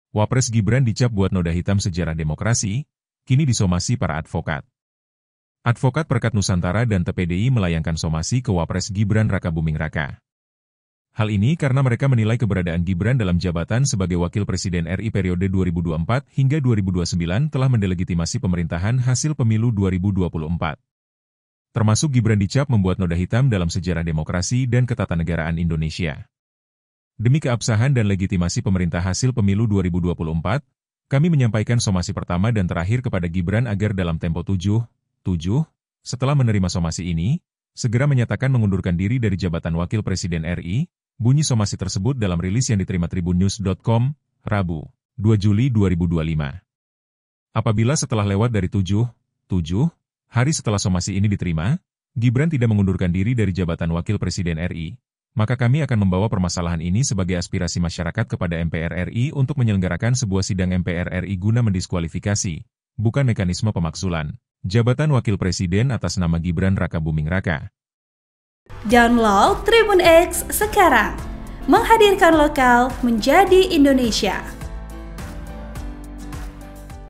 Wapres Gibran dicap buat noda hitam sejarah demokrasi, kini disomasi para advokat. Advokat Perkat Nusantara dan TPDI melayangkan somasi ke Wapres Gibran Raka Buming Raka. Hal ini karena mereka menilai keberadaan Gibran dalam jabatan sebagai Wakil Presiden RI periode 2024 hingga 2029 telah mendelegitimasi pemerintahan hasil pemilu 2024. Termasuk Gibran dicap membuat noda hitam dalam sejarah demokrasi dan ketatanegaraan Indonesia. Demi keabsahan dan legitimasi pemerintah hasil pemilu 2024, kami menyampaikan somasi pertama dan terakhir kepada Gibran agar dalam tempo 7, setelah menerima somasi ini, segera menyatakan mengundurkan diri dari jabatan Wakil Presiden RI, bunyi somasi tersebut dalam rilis yang diterima tribunnews.com, Rabu, 2 Juli 2025. Apabila setelah lewat dari 7 hari setelah somasi ini diterima, Gibran tidak mengundurkan diri dari jabatan Wakil Presiden RI, maka kami akan membawa permasalahan ini sebagai aspirasi masyarakat kepada MPR RI untuk menyelenggarakan sebuah sidang MPR RI guna mendiskualifikasi, bukan mekanisme pemaksulan, jabatan Wakil Presiden atas nama Gibran Raka Buming Raka. Download Tribun X sekarang, menghadirkan lokal menjadi Indonesia.